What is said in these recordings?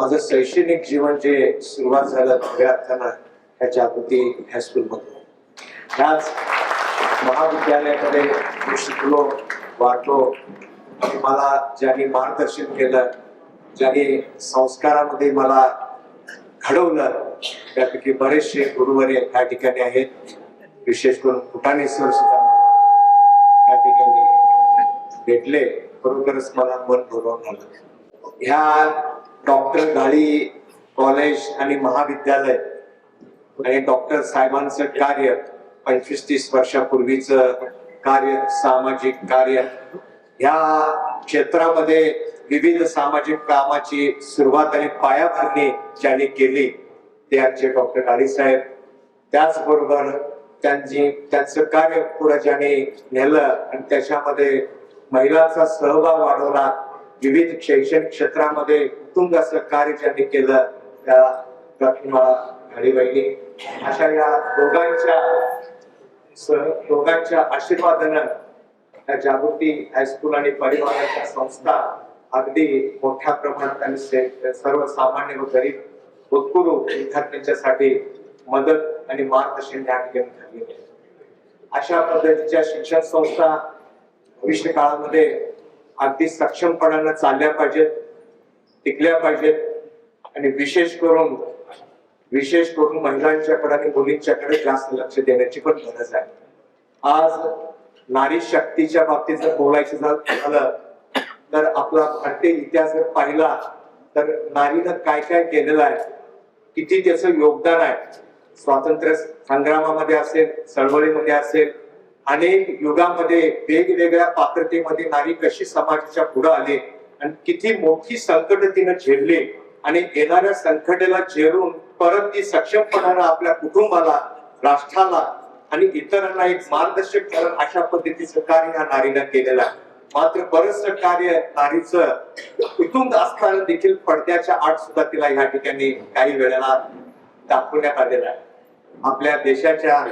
माझं शैक्षणिक जीवन जे सुरुवात झालं खऱ्या अर्थानं ह्या जागृती हायस्कूलमधून, ह्याच महाविद्यालयामध्ये मी शिकलो, वाटलो आणि मला ज्यांनी मार्गदर्शन केलं, ज्यांनी संस्कारामध्ये मला घडवलं, त्यापैकी बरेचसे गुरुवर्य या ठिकाणी आहेत. विशेष करून फुटाणेश्वर सुद्धा या ठिकाणी भेटले. बरोबरच मला मन भरून आलं. ह्या डॉक्टर घाळी कॉलेज आणि महाविद्यालय आणि डॉक्टर साहेबांचं कार्य 25-30 वर्षापूर्वीचं कार्य, सामाजिक कार्य, ह्या क्षेत्रामध्ये विविध सामाजिक कामाची सुरुवात आणि पायाभरणी ज्यांनी केली ते आजचे डॉक्टर घाळी साहेब. त्याचबरोबर त्यांचं कार्य पुढे ज्यांनी नेलं आणि त्याच्यामध्ये महिलांचा सहभाग वाढवला, विविध शैक्षणिक क्षेत्रामध्ये उत्तुंग असं कार्य ज्यांनी केलं, त्या प्रतिमा घाळी वहिनी. अशा या दोघांच्या आशीर्वादानं या जागृती हायस्कूल आणि परिवाराच्या संस्था अगदी मोठ्या प्रमाणात आणि सर्वसामान्य व गरीब भूतपूर्व विद्यार्थ्यांच्यासाठी मदत आणि मार्गदर्शन या ठिकाणी झाले. अशा पद्धतीच्या शिक्षण संस्था भविष्य काळामध्ये अगदी सक्षमपणानं चालल्या पाहिजेत, टिकल्या पाहिजेत आणि विशेष करून महिलांच्याकडे आणि मुलींच्याकडे जास्त लक्ष देण्याची पण गरज आहे. आज नारी शक्तीच्या बाबतीत जर बोलायचं झालं तर आपला भारतीय इतिहास जर पाहिला तर नारीनं काय काय केलेलं आहे, किती त्याचं योगदान आहे. स्वातंत्र्य संग्रामामध्ये असेल, चळवळीमध्ये असेल, अनेक युगामध्ये वेगवेगळ्या पात्रतेमध्ये नारी कशी समाजाच्या पुढे आली आणि किती मोठी संकट तिनं झेलली आणि येणाऱ्या संकटाला झेलून परत ती सक्षमपणानं आपल्या कुटुंबाला, राष्ट्राला आणि इतरांना एक मार्गदर्शक करून अशा पद्धतीचं कार्य ह्या नारीनं केलेलं आहे. मात्र बरंचसं कार्य नारीचं उत्तुंग असताना देखील पडद्याच्या आड सुद्धा तिला ह्या ठिकाणी काही वेळेला दाखवण्यात आलेलं आहे. आपल्या देशाच्या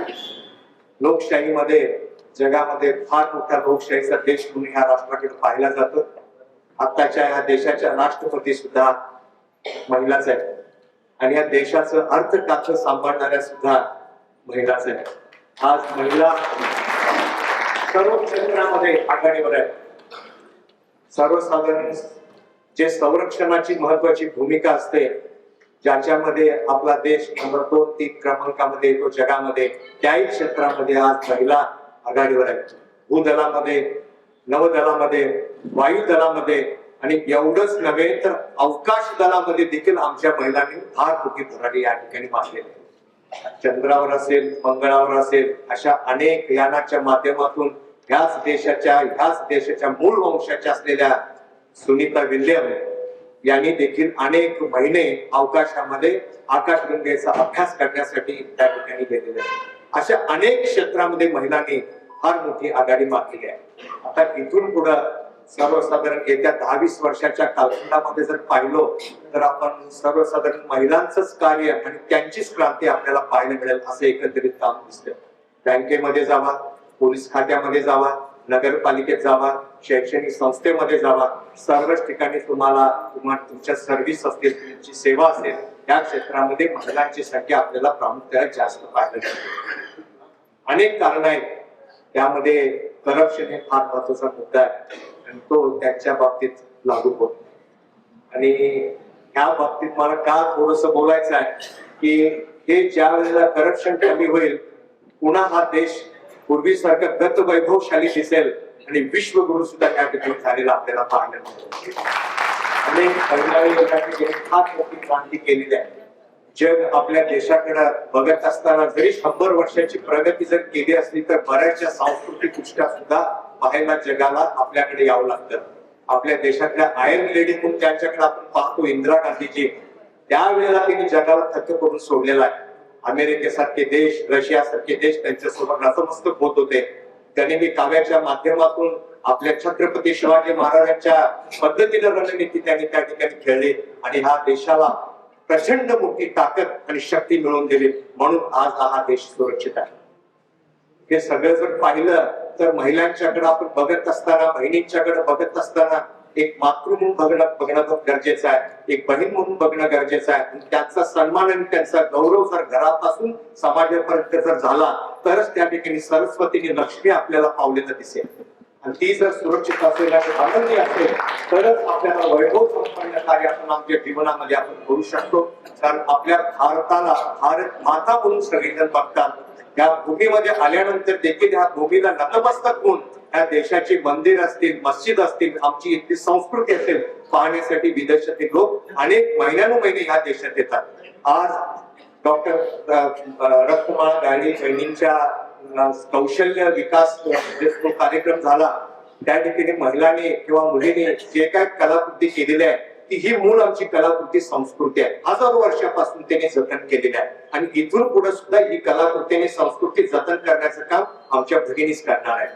लोकशाहीमध्ये, जगामध्ये फार मोठ्या लोकशाहीचा देश म्हणून ह्या राष्ट्राकडे पाहिला जातो. आताच्या ह्या देशाच्या राष्ट्रपती सुद्धा महिलाच आहेत आणि या देशाचं अर्थकात्र सांभाळणाऱ्या सुद्धा महिलाच आहेत. आज महिला सर्व क्षेत्रामध्ये आघाडीवर आहेत. सर्वसाधारण जे संरक्षणाची महत्वाची भूमिका असते, ज्याच्यामध्ये आपला देश नंबर 2-3 क्रमांकामध्ये येतो जगामध्ये, त्याही क्षेत्रामध्ये आज महिला आघाडीवर आहेत. भूदलामध्ये, नवदलामध्ये, वायुदलामध्ये आणि एवढंच नव्हे तर अवकाश दलामध्ये देखील आमच्या महिलांनी फार मोठी धडाडी या ठिकाणी मारलेली आहे. चंद्रावर असेल, मंगळावर असेल, अशा अनेक यानाच्या माध्यमातून ह्याच देशाच्या मूळ वंशाच्या असलेल्या सुनीता विल्यम यांनी देखील अनेक महिने अवकाशामध्ये आकाशगंगेचा अभ्यास करण्यासाठी त्या ठिकाणी गेलेले आहेत. अशा अनेक क्षेत्रामध्ये महिलांनी फार मोठी आघाडी मारलेली आहे. आता इथून पुढं सर्वसाधारण येत्या 10-20 वर्षाच्या कालखंडामध्ये जर पाहिलो तर आपण सर्वसाधारण महिलांचंच कार्य आणि त्यांचीच क्रांती आपल्याला पाहायला मिळेल असं एकंदरीत काम दिसतं. बँकेमध्ये जावा, पोलीस खात्यामध्ये जावा, नगरपालिकेत जावा, शैक्षणिक संस्थेमध्ये जावा, सर्वच ठिकाणी तुम्हाला तुमच्या सर्व्हिस असतील, तुमची सेवा असेल, या क्षेत्रामध्ये महिलांची संख्या आपल्याला प्रामुख्याने जास्त पाहायला मिळते. अनेक कारण आहेत, त्यामध्ये करप्शन हे फार महत्वाचा मुद्दा आहे आणि तो त्यांच्या बाबतीत लागू होत. आणि ह्या बाबतीत मला का थोडस बोलायचं आहे की हे ज्या वेळेला करप्शन कमी होईल, पुन्हा हा देश पूर्वीसारखं गत वैभवशाली दिसेल आणि विश्वगुरु सुद्धा त्या ठिकाणी झालेला आपल्याला पाहायला मिळतो. अनेक महिलांनी फार मोठी क्रांती केलेली आहे. जग आपल्या देशाकडे बघत असताना जरी 100 वर्षाची प्रगती जर केली असली तर बऱ्याचशा सांस्कृतिक गोष्टी सुद्धा पाहायला जगाला आपल्याकडे यावं लागतं. आपल्या देशातल्या आयर्न लेडी म्हणून त्यांच्याकडे आपण पाहतो, इंदिरा गांधीजी, त्यावेळेला त्यांनी जगाला थक्क करून सोडलेला आहे. अमेरिकेसारखे देश, रशियासारखे देश त्यांच्यासोबत नतमस्तक होत होते. त्यांनी मी काव्याच्या माध्यमातून आपल्या छत्रपती शिवाजी महाराजांच्या पद्धतीने रणनीती त्यांनी त्या ठिकाणी खेळली आणि हा देशाला प्रचंड मोठी ताकद आणि शक्ती मिळवून दिली. म्हणून आज हा देश सुरक्षित आहे. हे सगळं जर पाहिलं तर महिलांच्याकडे आपण बघत असताना, बहिणींच्याकडे बघत असताना एक मातृ म्हणून बघणं गरजेचं आहे, एक बहीण म्हणून बघणं गरजेचं आहे. त्यांचा सन्मान आणि त्यांचा गौरव जर घरापासून समाजापर्यंत जर झाला तरच त्या ठिकाणी सरस्वतीने लक्ष्मी आपल्याला पावलेलं दिसेल. आणि ती जर सुरक्षित असेल आणि आनंदी असेल तरच आपल्याला वैभव संपन्न कार्य आपण आमच्या जीवनामध्ये आपण करू शकतो. कारण आपल्या भारताला भारत माता म्हणून सगळेजण बघतात. या भूमीमध्ये आल्यानंतर देखील या भूमीला नतमस्तक होऊन या देशाची मंदिर असतील, मस्जिद असतील, आमची इथली संस्कृती असेल पाहण्यासाठी विदेशातील लोक अनेक महिन्यानुमहिने या देशात येतात. आज डॉक्टर रक्तमाळा गाडी बहिणींच्या कौशल्य विकास जो कार्यक्रम झाला त्या ठिकाणी महिलांनी किंवा मुलींनी जे काय कलाकृती केलेली आहे ती ही मूळ आमची कलाकृती संस्कृती आहे. हजारो वर्षापासून त्यांनी जतन केलेली आहे आणि इथून पुढे सुद्धा ही कलाकृतीने संस्कृती जतन करण्याचं काम आमच्या भगिनीच करणार आहे.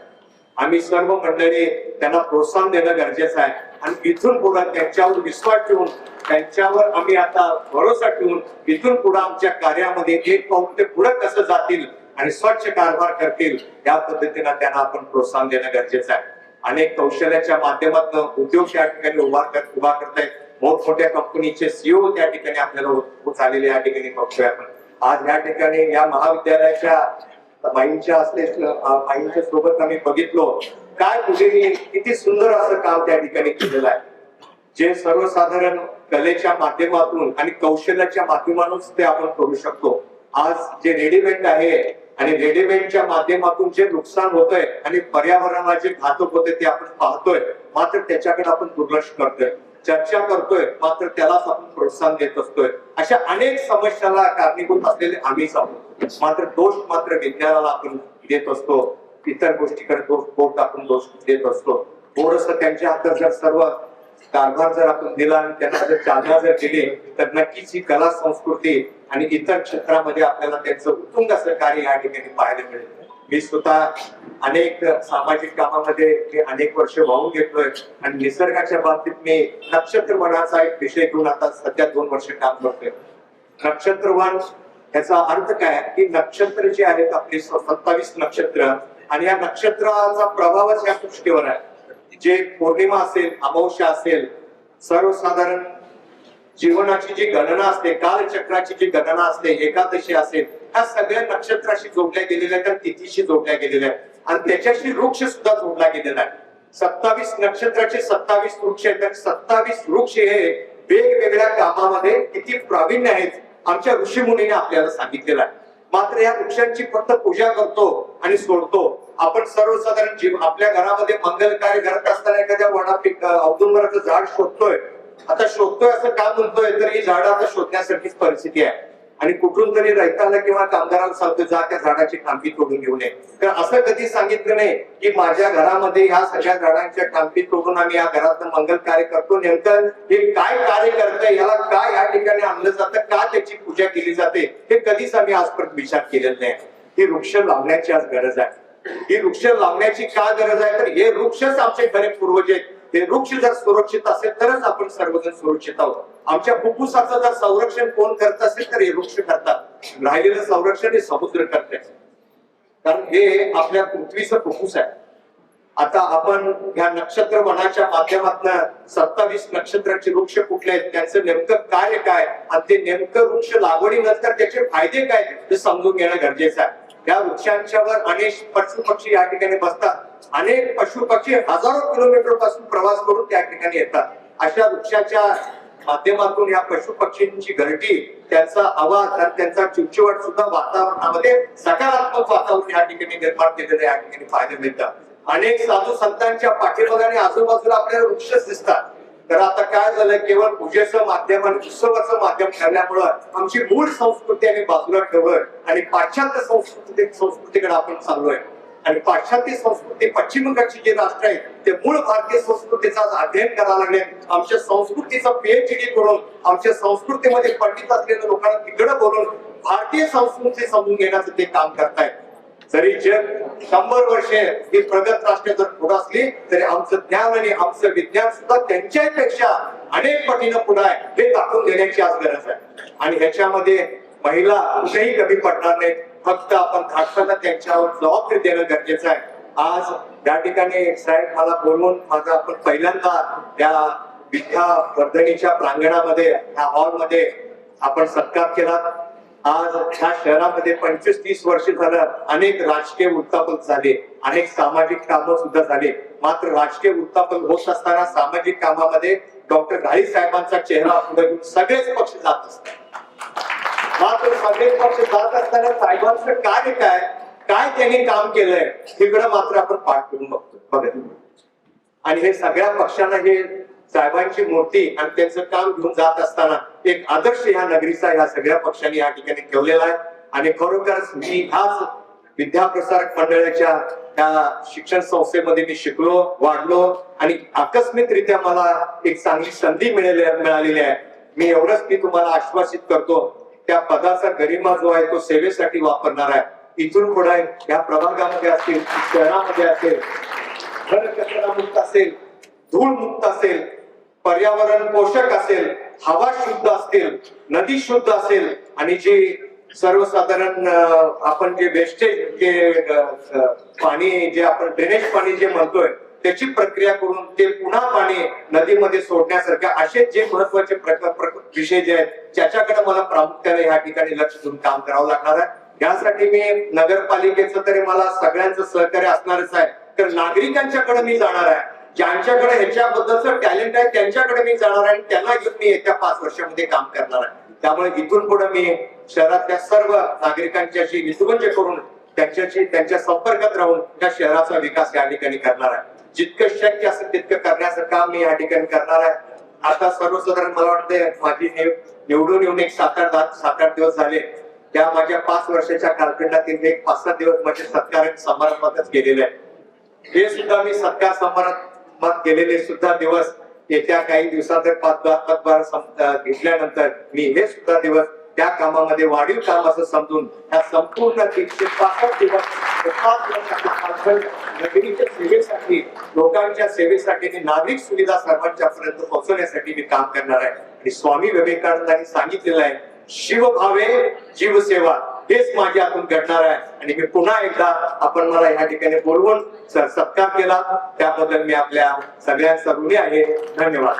आम्ही सर्व मंडळी त्यांना प्रोत्साहन देणं गरजेचं आहे आणि इथून पुढे त्यांच्यावर विश्वास ठेवून त्यांच्यावर आम्ही आता भरोसा ठेवून इथून पुढे आमच्या कार्यामध्ये एक पाऊल ते पुढे कसं जातील आणि स्वच्छ कारभार करतील या पद्धतीने त्यांना आपण प्रोत्साहन देणं गरजेचं आहे. अनेक कौशल्याच्या माध्यमातून उद्योग त्या ठिकाणी उभा करतायत. मोठमोठ्या कंपनीचे सीईओ त्या ठिकाणी आपल्याला झालेले या ठिकाणी बघतोय आपण. आज या ठिकाणी या महाविद्यालयाच्या माईंच्या सोबत आम्ही बघितलो काय मुलींनी किती सुंदर असं काम त्या ठिकाणी केलेलं आहे. जे सर्वसाधारण कलेच्या माध्यमातून आणि कौशल्याच्या माध्यमातून ते आपण करू शकतो. आज जे रेडीमेड आहे आणि रेडीमेडच्या माध्यमातून जे नुकसान होतंय आणि पर्यावरणाला जे घातक होते ते आपण पाहतोय, मात्र त्याच्याकडे आपण दुर्लक्ष करतोय, चर्चा करतोय, मात्र त्यालाच आपण प्रोत्साहन देत असतोय. अशा अनेक समस्याला कारणीभूत असलेले आम्हीच आहोत. मात्र दोष मात्र विज्ञानाला आपण देत असतो, इतर गोष्टीकडे दोष आपण दोष देत असतो. थोडस त्यांच्या हातात जर सर्व कारभार जर आपण दिला आणि त्यांना जर चालना जर दिली तर नक्कीच ही कला संस्कृती आणि इतर क्षेत्रामध्ये आपल्याला त्यांचं उत्तुंग असं कार्य या ठिकाणी पाहायला मिळेल. मी स्वतः अनेक सामाजिक कामामध्ये अनेक वर्ष वाहून घेतलोय आणि निसर्गाच्या बाबतीत मी नक्षत्रवनाचा एक विषय घेऊन आता सध्या 2 वर्ष काम करतोय. नक्षत्रवन याचा अर्थ काय की नक्षत्र जे आहेत आपली 27 नक्षत्र आणि या नक्षत्राचा प्रभावच या सृष्टीवर आहे. जे पौर्णिमा असेल, अमावस्या असेल, सर्वसाधारण जीवनाची जी गणना असते, कालचक्राची जी गणना असते, एकादशी असेल, ह्या सगळ्या नक्षत्राशी जोडल्या गेलेल्या आहेत, तिथीशी जोडल्या गेलेल्या आहेत आणि त्याच्याशी वृक्ष सुद्धा जोडला गेलेला आहे. 27 नक्षत्राचे 27 वृक्ष आहेत. 27 वृक्ष हे वेगवेगळ्या कामामध्ये किती प्रावीण्य आहेत आमच्या ऋषीमुनीने आपल्याला सांगितलेलं आहे. मात्र या वृक्षांची फक्त पूजा करतो आणि सोडतो. आपण सर्वसाधारण जीव आपल्या घरामध्ये मंगल कार्य करत असताना एखाद्या औदुंबराचं झाड शोधतोय. आता शोधतोय असं का म्हणतोय तर ही झाडं आता शोधण्यासारखीच परिस्थिती आहे आणि कुठून तरी रैताला किंवा कामगाराला सांगतो जा त्या झाडाची खांबी तोडून घेऊन ये. तर असं कधी सांगितलं नाही की माझ्या घरामध्ये ह्या सगळ्या झाडांच्या खांबी तोडून आम्ही या घरात मंगल कार्य करतो. नेमकं हे काय कार्य करतंय, याला काय या ठिकाणी आणलं जातं, का त्याची पूजा केली जाते हे कधीच आम्ही आजपर्यंत विचार केलेला नाही. ही वृक्ष लावण्याची आज गरज आहे. ही वृक्ष लावण्याची का गरज आहे तर हे वृक्षच आमचे खरे पूर्वज आहेत. ते वृक्ष जर सुरक्षित असेल तरच आपण सर्वजण सुरक्षित आहोत. आमच्या फुफ्फुसाचं जर संरक्षण कोण करत असेल तर हे वृक्ष करतात. राहिलेलं संरक्षण हे समुद्र करते, कारण हे आपल्या पृथ्वीचं फुफ्फुस आहे. आता आपण या नक्षत्र वनाच्या माध्यमातून 27 नक्षत्राचे वृक्ष कुठले आहेत, त्यांचं नेमकं कार्य काय आणि ते नेमकं वृक्ष लागवडीनंतर त्याचे फायदे काय ते समजून घेणं गरजेचं आहे. या वृक्षांच्यावर अनेक पशु पक्षी या ठिकाणी बसतात. अनेक पशु पक्षी हजारो किलोमीटर पासून प्रवास करून त्या ठिकाणी येतात. अशा वृक्षाच्या माध्यमातून या पशु पक्षींची घरटी, त्यांचा आवाज आणि त्यांचा चिवचिवाट सुद्धा वातावरणामध्ये सकारात्मक वातावरण या ठिकाणी निर्माण केलेलं या ठिकाणी पाहायला मिळतात. अनेक साधू संतांच्या पाठीमागे आजूबाजूला आपल्याला वृक्ष दिसतात. तर आता काय झालं, केवळ पूजेचं माध्यम आणि उत्सवाचं माध्यम ठरल्यामुळं आमची मूळ संस्कृती आम्ही बाजूला ठेवलोय आणि पाश्चात्य संस्कृतीकडे आपण चाललोय. आणि पाश्चात्य संस्कृती, पश्चिमकडची जे राष्ट्र आहेत ते मूळ भारतीय संस्कृतीचा अध्ययन करायला लागले. आमच्या संस्कृतीचा PhD करून आमच्या संस्कृतीमध्ये पंडित असलेल्या लोकांना तिकडे बोलून भारतीय संस्कृती समजून घेण्याचं ते काम करतायत. जरी जग 100 वर्षे ही प्रगत राष्ट्र जर पुढे असली तरी आमचं ज्ञान आणि आमचं विज्ञान सुद्धा त्यांच्यापेक्षा अनेक पटीनं पुढे आहे हे दाखवून देण्याची आज गरज आहे. आणि ह्याच्यामध्ये महिला कुठेही कमी पडणार नाहीत. फक्त आपण धाडसाला त्यांच्यावर जबाबदारी देणं गरजेचं आहे. आज या ठिकाणी साहेब मला बोलवून माझा आपण पहिल्यांदा या विद्यावर्धनीच्या प्रांगणामध्ये ह्या हॉलमध्ये आपण सत्कार केला. आज ह्या शहरामध्ये 25-30 वर्ष झालं अनेक राजकीय उलथापालथ झाले, अनेक सामाजिक कामं सुद्धा झाले. मात्र राजकीय उलथापालथ होत असताना सामाजिक कामामध्ये डॉक्टर घाळी साहेबांचा चेहरा पुढे घेऊन सगळेच पक्ष जात असतात. मात्र सगळेच पक्ष जात असताना साहेबांचं कार्य काय, काय त्यांनी काम केलंय तिकडं मात्र आपण पाठ करून बघत. आणि हे सगळ्या पक्षांना हे साहेबांची मूर्ती आणि त्यांचं काम घेऊन जात असताना एक आदर्श ह्या नगरीचा ह्या सगळ्या पक्षांनी या ठिकाणी ठेवलेला आहे. आणि खरोखरच मी ह्याच विद्याप्रसारक मंडळाच्या त्या शिक्षण संस्थेमध्ये मी शिकलो, वाढलो आणि आकस्मिकरित्या मला एक चांगली संधी मिळालेली आहे. मी एवढंच मी तुम्हाला आश्वासित करतो, त्या पदाचा गरिमा जो आहे तो सेवेसाठी वापरणार आहे. इथून पुढे या प्रभागामध्ये असेल, शहरामध्ये असेल, घर कचरा मुक्त असेल, धूळ मुक्त असेल, पर्यावरण पोषक असेल, हवा शुद्ध असेल, नदी शुद्ध असेल आणि जी सर्वसाधारण आपण जे वेस्टेज जे पाणी जे आपण ड्रेनेज पाणी जे म्हणतोय त्याची प्रक्रिया करून ते पुन्हा पाणी नदीमध्ये सोडण्यासारख्या असे जे महत्वाचे विषय जे आहेत त्याच्याकडे मला प्रामुख्याने या ठिकाणी लक्ष देऊन काम करावं लागणार आहे. यासाठी मी नगरपालिकेचं तरी मला सगळ्यांचं सहकार्य असणारच आहे. तर नागरिकांच्याकडे मी जाणार आहे, ज्यांच्याकडे ह्याच्याबद्दलचं टॅलेंट आहे त्यांच्याकडे मी जाणार आहे आणि त्यांना घेऊन मी येत्या 5 वर्षामध्ये काम करणार आहे. त्यामुळे इथून पुढे मी शहरातल्या सर्व नागरिकांच्याशी विसुगंज करून त्यांच्या संपर्कात राहून त्या शहराचा विकास या ठिकाणी करणार आहे. जितकं शक्य असेल तितकं करण्याचं काम मी या ठिकाणी करणार आहे. आता सर्वसाधारण मला वाटतंय माझी निवडून येऊन एक 7-8 दिवस झाले. त्या माझ्या 5 वर्षाच्या कारकिर्दीतील एक 5-7 दिवस माझे सत्कार समारंभातच गेलेले आहे. हे सुद्धा मी सत्कार समारंभात गेलेले सुद्धा दिवस येत्या काही दिवसात पदभार घेतल्यानंतर मी हे सुद्धा दिवस त्या कामामध्ये वाढीव काम असं समजून त्या संपूर्ण 365 दिवस नगरीच्या सेवेसाठी, लोकांच्या सेवेसाठी आणि नागरिक सुविधा सर्वांच्या पर्यंत पोहोचवण्यासाठी मी काम करणार आहे. आणि स्वामी विवेकानंदांनी सांगितलेलं आहे, शिवभावे जीवसेवा, हेच माझ्या हातून घडणार आहे. आणि मी पुन्हा एकदा आपण मला या ठिकाणी बोलवून सत्कार केला त्याबद्दल मी आपल्या सगळ्यांचा ऋणी आहे. धन्यवाद.